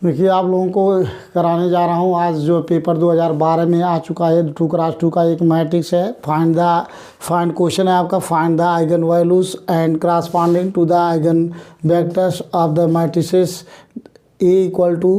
देखिए, आप लोगों को कराने जा रहा हूँ आज जो पेपर 2012 में आ चुका है 2x2 का एक मैट्रिक्स है। फाइंड क्वेश्चन है आपका, find the eigen values and corresponding to the eigenvectors of the matrices A equal to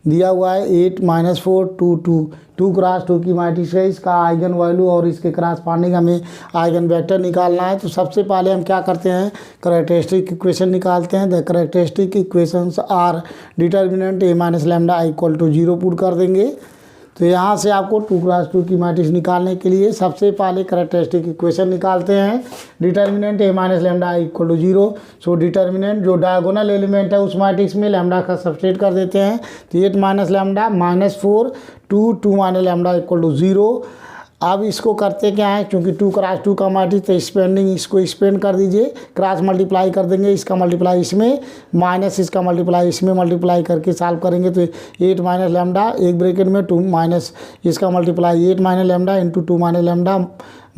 दिया हुआ है 8 - 4 2 2 2x2 की मैट्रिक्स है। इसका आइगन वैल्यू और इसके क्रॉसपोंडिंग हमें आइगन वेक्टर निकालना है। तो सबसे पहले हम क्या करते हैं, कैरेक्टरिस्टिक इक्वेशन निकालते हैं। The characteristic equations are determinant A minus lambda equal to 0 put कर देंगे। तो यहाँ से आपको 2x2 की मैट्रिक्स निकालने के लिए सबसे पहले कैरेक्टरिस्टिक इक्वेशन निकालते हैं। Determinant A minus lambda equal to 0। So determinant जो डायगोनल एलिमेंट है उस मैट्रिक्स में लैम्डा का सब्स्टिट्यूट कर देते हैं। तो 8 - लैम्डा -4 2 2 - लैम्डा इक्वल टू 0। अब इसको करते क्या है, क्योंकि 2x2 का मैट्रिक्स तो स्पेंडिंग, इसको स्पेंड कर दीजिए, क्रॉस मल्टीप्लाई कर देंगे, इसका मल्टीप्लाई इसमें माइनस इसका मल्टीप्लाई इसमें मल्टीप्लाई करके सॉल्व करेंगे। तो 8 - लैम्डा एक ब्रैकेट में 2 माइनस इसका multiply 8 - lambda into 2 - lambda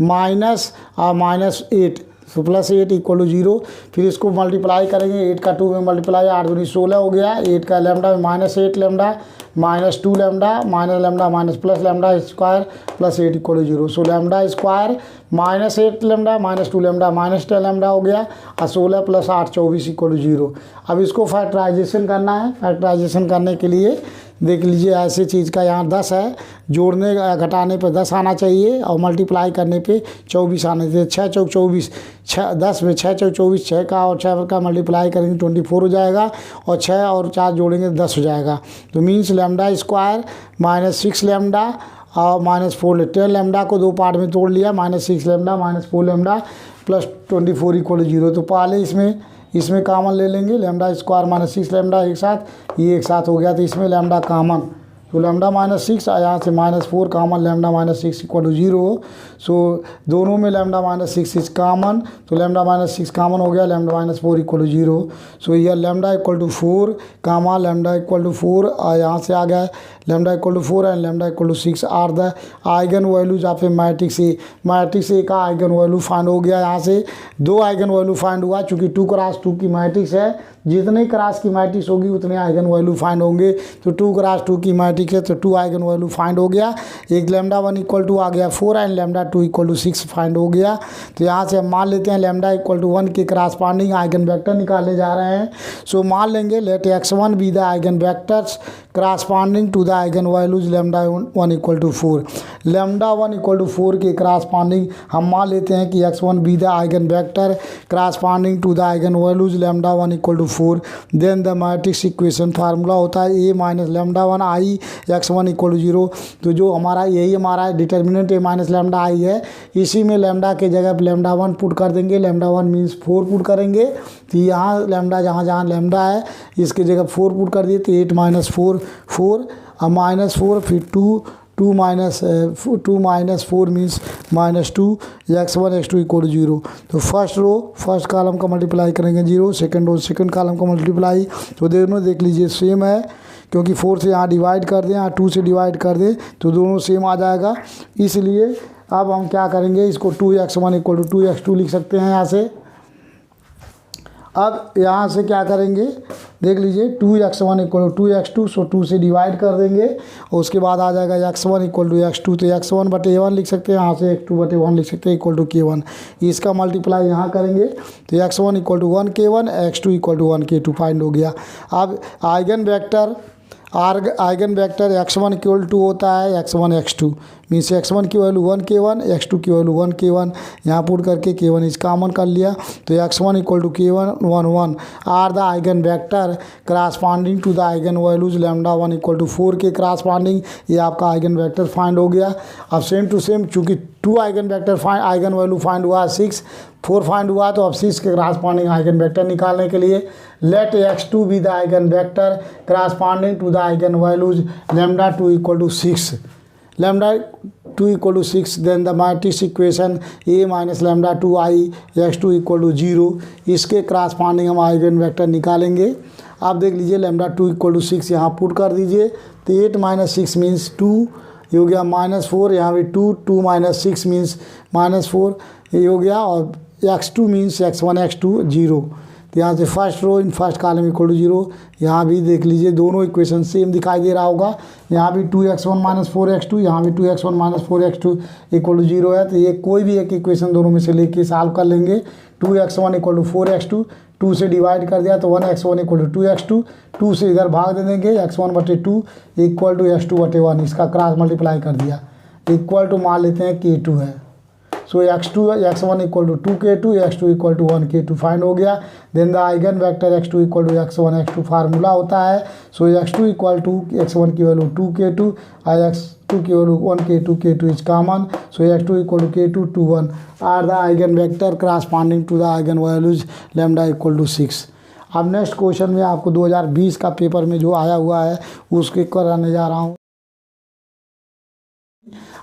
minus -8 तो +8 इक्वल टू 0। फिर इसको मल्टीप्लाई करेंगे, 8 का 2 में मल्टीप्लाई 8 दूनी 16 हो गया। 8 का lambda -8 lambda -2 lambda minus lambda minus plus lambda square +8 equal to 0। So lambda square -8 lambda -2 lambda -10 lambda हो गया और 16 + 8 24 इक्वल टू 0। अब इसको फैक्टराइजेशन करना है। फैक्टराइजेशन करने के लिए देख लीजिए, ऐसे चीज़ का यहाँ 10 है, जोड़ने घटाने पे 10 आना चाहिए और मल्टीप्लाई करने पे 24 आने चाहिए। 6 चौक 24, 10 में 6 चौक 24, 6 का और 6 का मल्टीप्लाई करेंगे 24 हो जाएगा और 6 और 4 जोड़ेंगे 10 हो जाएगा। तो मीन्स लैम्डा स्क्वायर -6 लैम्डा और -4 10 लैम्डा को 2 पार्ट में तोड़ लिया, -6 लैम्डा -4 लैम्डा +24 इक्वल टू 0। तो पहले इसमें कॉमन ले लेंगे, लैम्डा स्क्वायर -6 लैम्डा एक साथ, ये एक साथ हो गया। तो इसमें लैम्डा कॉमन, तो लैम्डा -6 यहाँ से -4 common, lambda -6 equal to 0। So दोनों में लैम्डा -6 इज कॉमन, तो लैम्डा -6 कॉमन हो गया, लैम्डा -4 इक्वल टू 0। सो यह lambda equal to 4 comma lambda equal to 4 और यहाँ से आ गया lambda equal to 4 and lambda equal to 6 are the eigen values of A matrix A. Matrix A का आइगन वैल्यू फाइंड हो गया। यहाँ से 2 आइगन वैल्यू फाइंड हुआ, चूँकि 2x2 की मैट्रिक्स है, जितने क्रॉस की मैट्रिक्स होगी उतने आइगन वैल्यू फाइंड होंगे। तो 2x2 की मैट्रिक्स है तो 2 आइगन वैल्यू फाइंड हो गया। एक लैम्डा 1 इक्वल टू आ गया 4 and lambda 2 equal to 6 find हो गया। तो यहाँ से हम मान लेते हैं लैम्डा इक्वल टू 1 के क्रॉसपोंडिंग आइगन वेक्टर निकालने जा रहे हैं। सो मान लेंगे let x1 be the eigenvectors corresponding to the eigen values lambda 1 equal to 4। Lambda 1 equal to 4 के क्रॉसपोंडिंग हम मान लेते हैं कि x1 be the eigen vector corresponding to the eigen values lambda 1 equal to 4। Then the matrix equation formula होता है a minus lambda 1 I x1 equal to 0। तो जो हमारा यही हमारा डिटर्मिनेंट a माइनस लैम्डा आई है, इसी में लैम्डा के जगह पर लैम्डा 1 पुट कर देंगे। लैम्डा 1 मीन्स 4 पुट करेंगे। तो यहाँ लैम्डा जहाँ लैम्डा है इसके जगह 4 पुट कर दिए, तो 8 - 4 4 और -4 फिर 2 minus 4 means -2 x1 x2 equal 0। तो फर्स्ट रो फर्स्ट कॉलम का मल्टीप्लाई करेंगे 0, सेकंड रो सेकंड कॉलम का मल्टीप्लाई, तो दोनों देख लीजिए सेम है, क्योंकि 4 से यहाँ डिवाइड कर दें, यहाँ 2 से डिवाइड कर दें तो दोनों सेम आ जाएगा। इसलिए अब हम क्या करेंगे, इसको 2x1 इक्वल टू 2x2 लिख सकते हैं यहाँ से। अब यहाँ से क्या करेंगे देख लीजिए, 2x1 इक्वल टू 2x2, सो 2 से डिवाइड कर देंगे और उसके बाद आ जाएगा x1 इक्वल टू x2, तो x1/a1 लिख सकते हैं, यहाँ से x2/1 लिख सकते हैं इक्वल टू k1। इसका मल्टीप्लाई यहाँ करेंगे तो x1 equal to 1 k1, x2 equal to 1 k2 find हो गया। अब eigen vector x1 equal to होता है x1 x2, मीन्स x1 की वैल्यू 1 k1, x2 की वैल्यू 1 k1, यहाँ पुट करके k1 इस कॉमन कर लिया। तो x1 equal to k1 1 1 are the eigen vector corresponding to the eigen values lambda 1 equal to 4 के क्रॉसपोंडिंग, ये आपका आइगन वेक्टर फाइंड हो गया। अब सेम टू सेम चूँकि 2 आइगन वैल्यू फाइंड हुआ, 6 4 फाइंड हुआ, तो अब 6 के क्रॉसपोंडिंग आइगन वेक्टर निकालने के लिए let x2 be the eigen vector corresponding to the eigen values lambda 2 equal to 6, lambda 2 equal to 6। Then the matrix equation a minus lambda 2 I x2 equal to 0, इसके corresponding हम eigen vector निकालेंगे। आप देख लीजिए lambda 2 equal to 6 यहाँ put कर दीजिए, तो 8 - 6 मीन्स 2, ये हो गया -4, यहाँ भी 2 - 6 मीन्स -4, ये हो गया। और x2 मीन्स x1 x2 0, तो यहाँ से first row in first column equal to 0। यहाँ भी देख लीजिए दोनों इक्वेशन सेम दिखाई दे रहा होगा। यहाँ भी 2x1 माइनस 4x2, यहाँ भी 2x1 minus 4x2 equal to 0 है। तो ये कोई भी एक इक्वेशन दोनों में से लेके सॉल्व कर लेंगे। 2x1 इक्वल टू 4x2, 2 से डिवाइड कर दिया तो 1x1 इक्वल टू 2x2, 2 से इधर भाग दे देंगे, x1/2 इक्वल टू x2/1, इसका क्रॉस मल्टीप्लाई कर दिया, इक्वल टू मान लेते हैं k2 है। So x1 equal to 2k2, x2 equal टू 1k2 फाइंड हो गया। Then the eigen vector x2 equal to x1 x2 formula होता है। सो x2 इक्वल टू x1 की वैल्यू 2k2 और x2 की value 1k2, k2 is common. So x2 equal to k2 2 1 are the eigen vector corresponding to the eigen values lambda equal to 6। अब next question में आपको 2020 का paper में जो आया हुआ है उसके कराने जा रहा हूँ।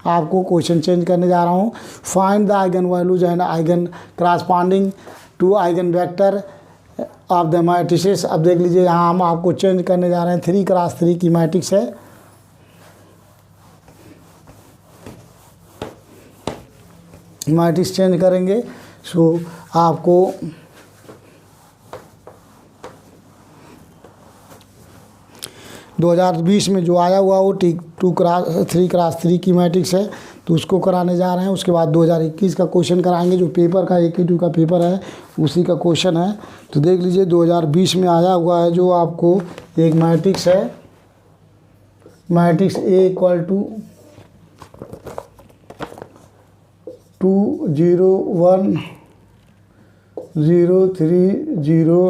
आपको क्वेश्चन चेंज करने जा रहा हूँ। Find the eigen values and eigen corresponding to eigen vector of the matrices. अब देख लीजिए यहाँ हम आपको चेंज करने जा रहे हैं, 3x3 की मैट्रिक्स है। मैट्रिक्स चेंज करेंगे। सो आपको दो 2020 में जो आया हुआ वो 3x3 की मैट्रिक्स है, तो उसको कराने जा रहे हैं। उसके बाद 2021 का क्वेश्चन कराएंगे, जो पेपर का 1 का पेपर है उसी का क्वेश्चन है। तो देख लीजिए 2020 में आया हुआ है जो आपको एक मैट्रिक्स है, मैट्रिक्स A इक्वल टू 2 0 1 0 3 0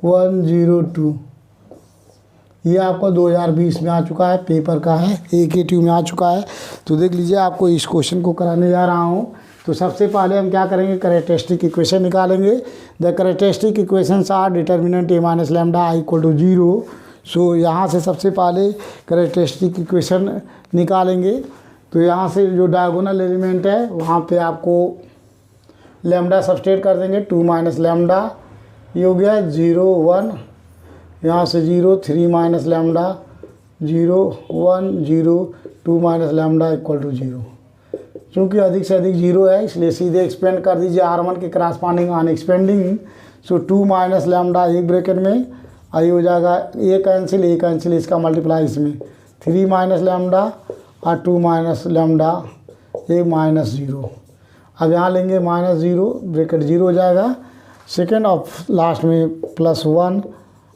1 0 2, ये आपको 2020 में आ चुका है, पेपर का है, AKTU में आ चुका है। तो देख लीजिए आपको इस क्वेश्चन को कराने जा रहा हूँ। तो सबसे पहले हम क्या करेंगे, कैरेक्टरिस्टिक इक्वेशन निकालेंगे। The characteristic equations are determinant A minus lambda I equal to 0। So यहाँ से सबसे पहले कैरेक्टरिस्टिक इक्वेशन निकालेंगे। तो यहाँ से जो डायगोनल एलिमेंट है वहाँ पे आपको लैम्डा सब्सट्रेट कर देंगे, 2 माइनस लैम्डा, ये हो गया 0 1, यहाँ से 0 3 minus lambda, 0 1 0 2 minus lambda equal to 0। चूँकि अधिक से अधिक 0 है इसलिए सीधे एक्सपेंड कर दीजिए R1 के corresponding on expanding. So 2 minus lambda एक ब्रैकेट में आई हो जाएगा, ए कैंसिल, इसका मल्टीप्लाई इसमें 3 माइनस लैम्डा और 2 माइनस लैम्डा, एक माइनस 0। अब यहाँ लेंगे -0, ब्रैकेट 0 हो जाएगा, सेकेंड और लास्ट में +1,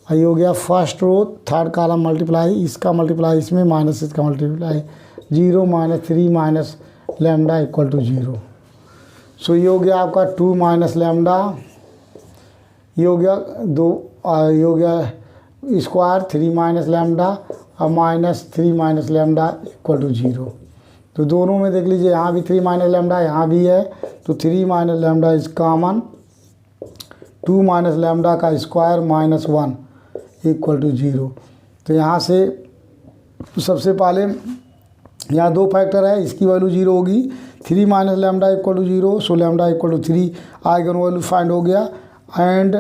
ये हो गया first row, third column multiply, इसका मल्टीप्लाई इसमें माइनस इसका multiply, 0 - 3 minus lambda equal to 0। So ये हो गया आपका 2 माइनस लैम्डा, ये हो गया 2, ये हो गया स्क्वायर 3 माइनस लैम्डा और -3 माइनस लैम्डा इक्वल टू 0। तो दोनों में देख लीजिए यहाँ भी 3 माइनस लैम्डा, यहाँ भी है, तो 3 minus lambda is common, 2 minus lambda का स्क्वायर -1 इक्वल टू 0। तो यहाँ से सबसे पहले यहाँ 2 फैक्टर है, इसकी वैल्यू 0 होगी, 3 minus lambda equal to 0। So lambda equal to 3 eigen value find हो गया। एंड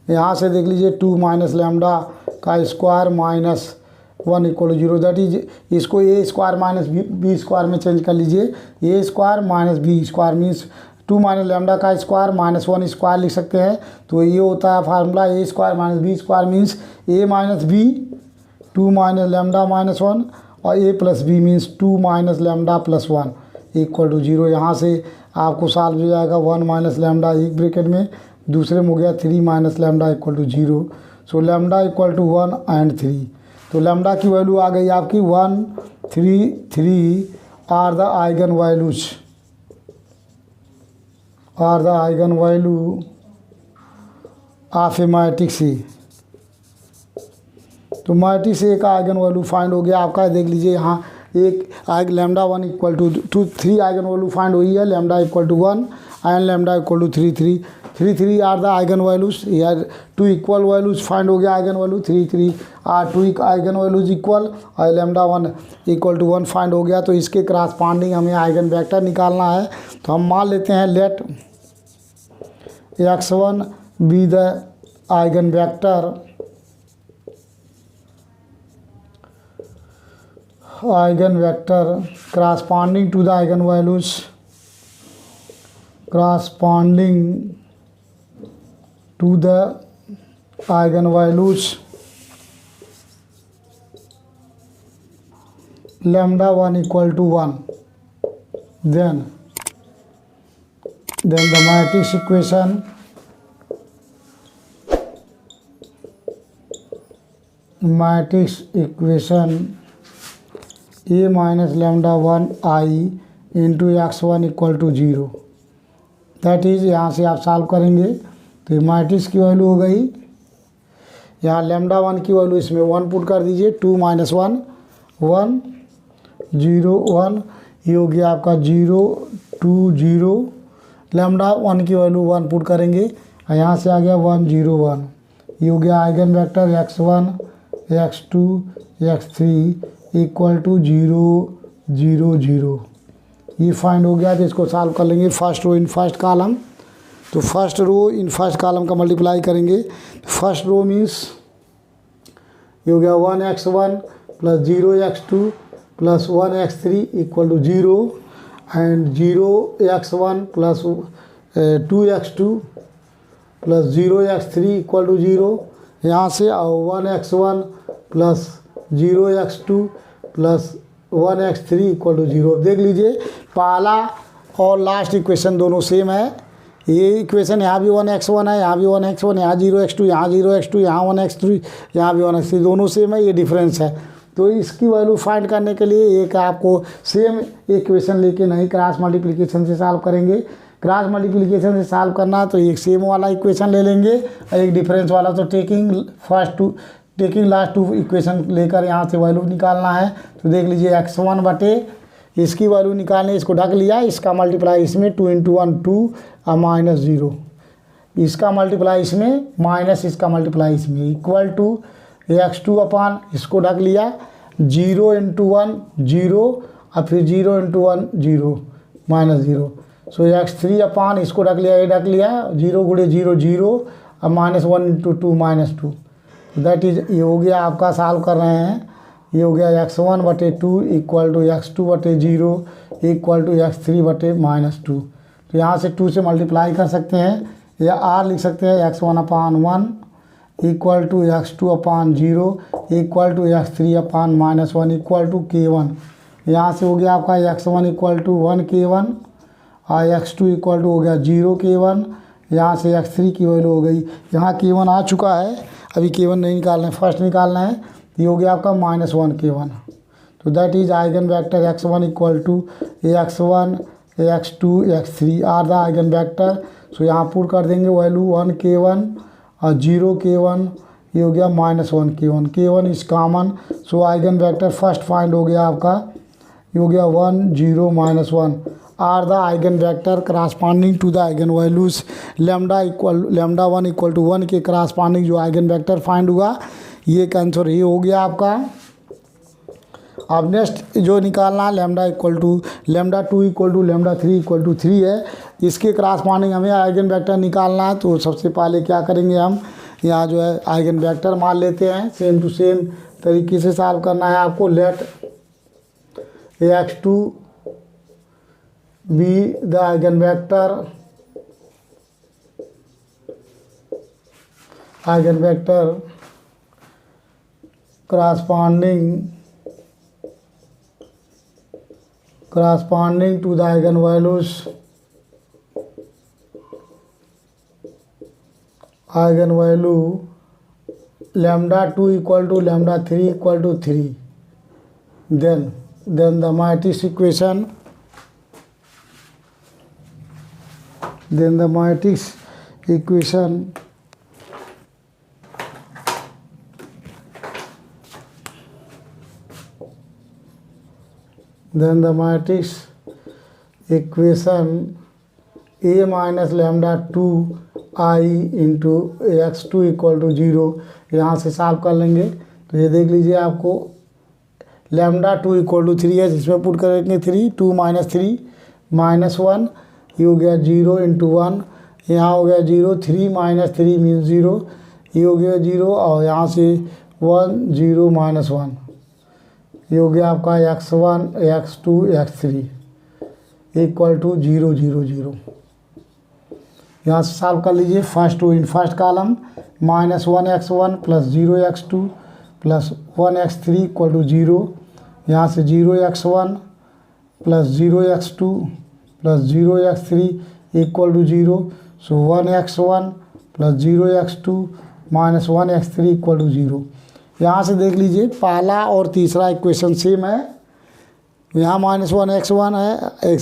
यहाँ से देख लीजिए 2 माइनस लैम्डा का square -1 equal to 0, that is इसको A square minus B square में चेंज कर लीजिए, A square minus B square means 2 minus lambda का स्क्वायर -1 स्क्वायर लिख सकते हैं। तो ये होता है formula, A square minus B square means A minus B, 2 minus lambda -1 और A plus B means 2 minus lambda +1 equal to 0। यहाँ से आपको सॉल्व हो जाएगा, 1 माइनस लैम्डा एक ब्रैकेट में, दूसरे में हो गया 3 minus lambda equal to 0। So lambda equal to 1 and 3। तो लैम्डा की वैल्यू आ गई आपकी 1 3 3 are the eigen values, are the eigen value of A matrix A. तो मैट्रिक्स ए का आइगन वैल्यू फाइंड हो गया आपका। देख लीजिए यहाँ एक lambda 1 equal to 3 eigen value find हुई है, lambda equal to 1 and lambda equal to 3 3 are the eigen values. यार 2 इक्वल वैल्यूज फाइंड हो गया, eigen value 3 are 2 eigen values equal, और लैम्डा 1 इक्वल टू 1 फाइंड हो गया। तो इसके क्रॉसपॉन्डिंग हमें आइगन वेक्टर निकालना है। तो हम मान लेते हैं let x1 be the eigen vector, eigen vector corresponding to the eigen values, corresponding to the eigenvalues lambda 1 equal to 1, then the matrix equation A minus lambda 1 I into x1 equal to 0, that is यहाँ से आप solve करेंगे तो ये matrix की value हो गई, यहाँ लैम्डा 1 की वैल्यू इसमें 1 पुट कर दीजिए, 2 माइनस 1 1 0 1, ये हो गया आपका 0 2 0, लैम्डा 1 की वैल्यू 1 पुट करेंगे और यहाँ से आ गया 1 0 1, ये हो गया eigen vector x1 x2 x3 equal to 0 0 0, ये फाइंड हो गया। तो इसको सॉल्व कर लेंगे first row in first column, तो first row in first column का मल्टीप्लाई करेंगे, फर्स्ट रो मीन्स ये हो गया 1x1 plus 0x2 plus 1x3 equal to 0 and 0x1 plus 2x2 plus 0x3 equal to 0, यहाँ से 1x1 plus 0x2 plus 1x3 equal to 0। देख लीजिए पहला और लास्ट इक्वेशन दोनों सेम है, ये इक्वेशन यहाँ भी 1x1 है, यहाँ भी 1x1, यहाँ 0x2, यहाँ 0x2, यहाँ 1x3, यहाँ भी 1x3, दोनों सेम है, ये डिफरेंस है। तो इसकी वैल्यू फाइंड करने के लिए एक आपको सेम इक्वेशन लेके नहीं क्रॉस मल्टीप्लिकेशन से सॉल्व करेंगे, क्रॉस मल्टीप्लिकेशन से सॉल्व करना तो एक सेम वाला इक्वेशन ले लेंगे और एक डिफरेंस वाला, तो टेकिंग लास्ट टू इक्वेशन लेकर यहाँ से वैल्यू निकालना है। तो देख लीजिए x1 बटे इसकी वैल्यू निकालने, इसको ढक लिया, इसका मल्टीप्लाई इसमें 2 इंटू 1 2 और माइनस 0, इसका मल्टीप्लाई इसमें माइनस इसका मल्टीप्लाई इसमें इक्वल टू x2 अपान इसको ढक लिया 0 इंटू 1 0 और फिर 0 इंटू 1 0 माइनस 0, सो x3 अपान इसको ढक लिया, ये ढक लिया 0 गुणे 0 0 और minus 1 into 2 minus 2, that is ये हो गया आपका सॉल्व कर रहे हैं, ये हो गया x1 बटे 2 इक्वल टू x2 बटे 0 इक्वल टू x3 बटे माइनस 2, तो यहाँ से 2 से मल्टीप्लाई कर सकते हैं या r लिख सकते हैं x1 upon 1 equal to x2 upon 0 equal to x3 upon minus 1 equal to k1, यहाँ से हो गया आपका x1 इक्वल टू 1 k1 और x2 इक्वल टू हो गया 0 k1, यहाँ से x3 की वैल्यू हो गई, यहाँ k1 आ चुका है, अभी k1 नहीं निकालना है, फर्स्ट निकालना है, ये हो गया आपका -1 k1, तो that is eigenvector x1 equal to x1 x2 x3 are the eigen vector. So यहाँ पुट कर देंगे वैल्यू 1 k1 और 0 k1, ये हो गया -1 k1, k1 is common, so eigen vector first find हो गया आपका, ये हो गया 1 0 -1 are the eigen vector corresponding to the eigen values lambda 1 equal to 1 के करस्पॉन्डिंग जो आइगन वेक्टर फाइंड हुआ, ये का आंसर ये हो गया आपका। अब नेक्स्ट जो निकालना lambda 2 equal to lambda 3 equal to 3 है, इसके करस्पॉन्डिंग हमें आइगन वेक्टर निकालना है। तो सबसे पहले क्या करेंगे, हम यहाँ जो है आइगन वेक्टर मान लेते हैं, सेम टू सेम तरीके से सॉल्व करना है आपको। Let x2 be the eigen vector corresponding to the eigenvalues lambda 2 equal to lambda 3 equal to 3, then the matrix equation A minus lambda 2 I into x2 equal to 0, यहाँ से solve कर लेंगे। तो ये देख लीजिए आपको लैम्डा 2 इक्वल टू 3 है, जिसमें पुट करेंगे 3 2 माइनस 3 -1, ये हो गया 0 इंटू 1, यहाँ हो गया 0 3 माइनस 3 मीन 0, ये हो गया 0 और यहाँ से 1 0 -1, ये हो गया आपका x1 x2 x3 equal to 0 0 0, यहाँ से सॉल्व कर लीजिए। First two in first column -1x1 + 0x2 + 1x3 = 0। यहाँ से 0x1 + 0x2 + 0x3 = 0। सो 1x1 + 0x2 - 1x3 = 0। यहाँ से देख लीजिए पहला और तीसरा इक्वेशन सेम है। यहाँ -1x1 है,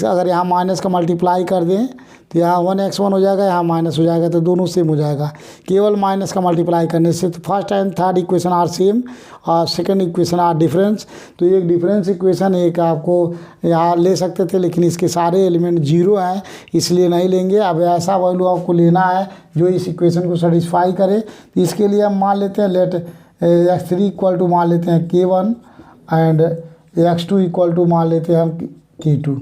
अगर यहाँ माइनस का मल्टीप्लाई कर दें तो यहाँ 1x1 हो जाएगा, यहाँ माइनस हो जाएगा, तो दोनों सेम हो जाएगा केवल माइनस का मल्टीप्लाई करने से। तो first and third equation are same और सेकंड इक्वेशन आर डिफरेंस। तो एक डिफरेंस इक्वेशन एक आपको यहाँ ले सकते थे, लेकिन इसके सारे एलिमेंट 0 हैं इसलिए नहीं लेंगे। अब ऐसा वैल्यू आपको लेना है जो इस इक्वेशन को सेटिस्फाई करे। तो इसके लिए हम मान लेते हैं लेट x3 = मान लेते हैं k1 एंड x2 = मान लेते हैं हम k2।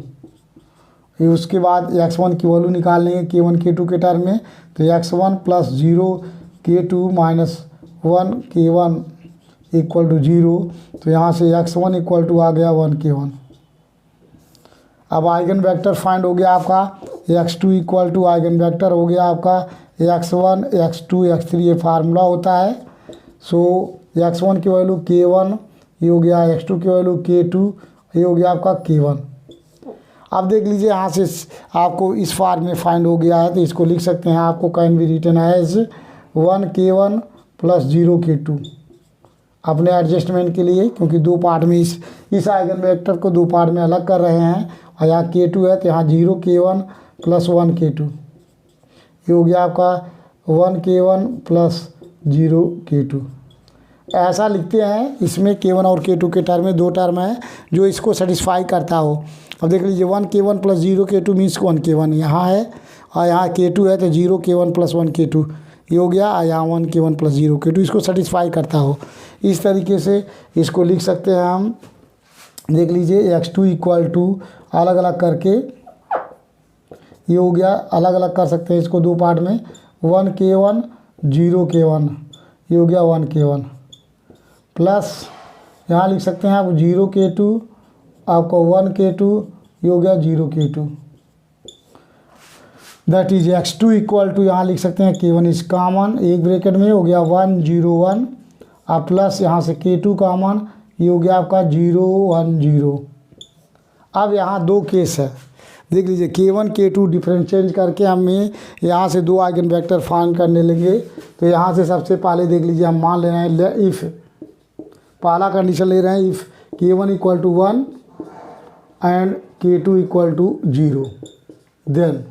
उसके बाद x1 की वैल्यू निकाल लेंगे k1 k2 के टर्म में। तो x1 + 0 k2 - 1 k1 = 0। तो यहाँ से x1 = आ गया 1 k1। अब आइगन वेक्टर फाइंड हो गया आपका। x2 = आइगन वेक्टर हो गया आपका x1 x2 x3, ये फार्मूला होता है। सो x1 की वैल्यू k1, ये हो गया x2 की वैल्यू k2, ये हो गया आपका k1। अब देख लीजिए यहाँ से आपको इस फॉर्म में फाइंड हो गया है, तो इसको लिख सकते हैं। आपको can be written as 1 k1 + 0 k2 अपने एडजस्टमेंट के लिए, क्योंकि दो पार्ट में इस आइगन वेक्टर को दो पार्ट में अलग कर रहे हैं। और यहाँ k2 है तो यहाँ 0 k1 + 1 k2, ये हो गया आपका 1 k1 + 0 k2। ऐसा लिखते हैं। इसमें k1 और k2 के टर्म में दो टर्म है जो इसको सेटिस्फाई करता हो। अब देख लीजिए 1 k1 + 0 k2 मीन्स 1 k1 यहाँ है, और यहाँ k2 है तो 0 k1 + 1 k2, ये हो गया। और यहाँ 1 k1 + 0 k2 इसको सेटिस्फाई करता हो। इस तरीके से इसको लिख सकते हैं हम। देख लीजिए x2 = अलग अलग करके ये हो गया, अलग अलग कर सकते हैं इसको दो पार्ट में। 1 k1 0 k1, ये हो गया 1 k1 प्लस यहाँ लिख सकते हैं आप 0 k2 आपको 1 k2, ये हो गया 0 k2। दैट इज x2 = यहाँ लिख सकते हैं k1 इज कॉमन, एक ब्रैकेट में हो गया 1 0 1 और प्लस यहाँ से k2 कॉमन, ये हो गया आपका 0 1 0। अब यहाँ दो केस है, देख लीजिए k1 k2 डिफरेंस चेंज करके हमें यहाँ से दो आइगन वेक्टर फाइंड करने लेंगे। तो यहाँ से सबसे पहले देख लीजिए हम मान ले रहे हैं इफ़, पहला कंडीशन ले रहे हैं if k1 = 1 and k2 = 0, then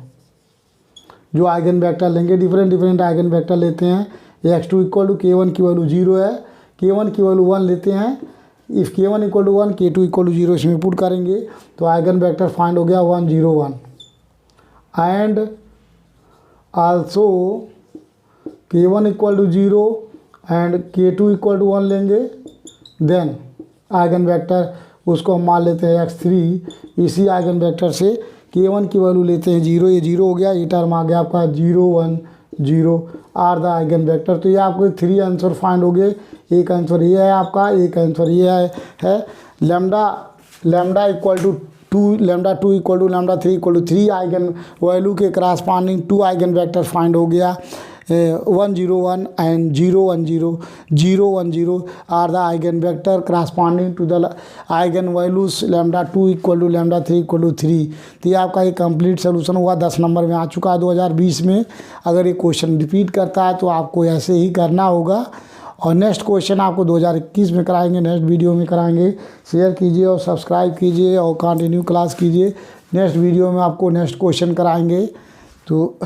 जो आइगन वेक्टर लेंगे डिफरेंट आइगन वेक्टर लेते हैं। x2 = k1 की वैल्यू 0 है, k1 की वैल्यू 1 लेते हैं। इफ़ k1 = 1 k2 = 0 इसमें पुट करेंगे तो आइगन वेक्टर फाइंड हो गया 1 0 1 and also k1 = 0 and k2 = 1 लेंगे। देन आइगन वेक्टर उसको हम मान लेते हैं x3, इसी आइगन वेक्टर से k1 की वैल्यू लेते हैं 0, ये 0 हो गया, ये टर्म आ गया आपका 0 1 0 आर द आइगन वेक्टर। तो ये आपको 3 आंसर फाइंड हो गए। एक आंसर ये है आपका, एक आंसर ये है lambda = 2, lambda 2 = lambda 3 = 3 eigen value के क्रॉसपॉन्डिंग 2 आइगन वेक्टर फाइंड हो गया। 1 0 1 and 0 1 0 0 1 0 are the eigen vector corresponding to the eigen values lambda 2 = lambda 3 = 3। तो ये आपका एक कंप्लीट सोल्यूशन हुआ, 10 नंबर में आ चुका है 2020 में। अगर ये क्वेश्चन रिपीट करता है तो आपको ऐसे ही करना होगा। और नेक्स्ट क्वेश्चन आपको 2021 में कराएंगे, नेक्स्ट वीडियो में कराएंगे। शेयर कीजिए और सब्सक्राइब कीजिए और कंटिन्यू क्लास कीजिए। नेक्स्ट वीडियो में आपको नेक्स्ट क्वेश्चन कराएंगे। तो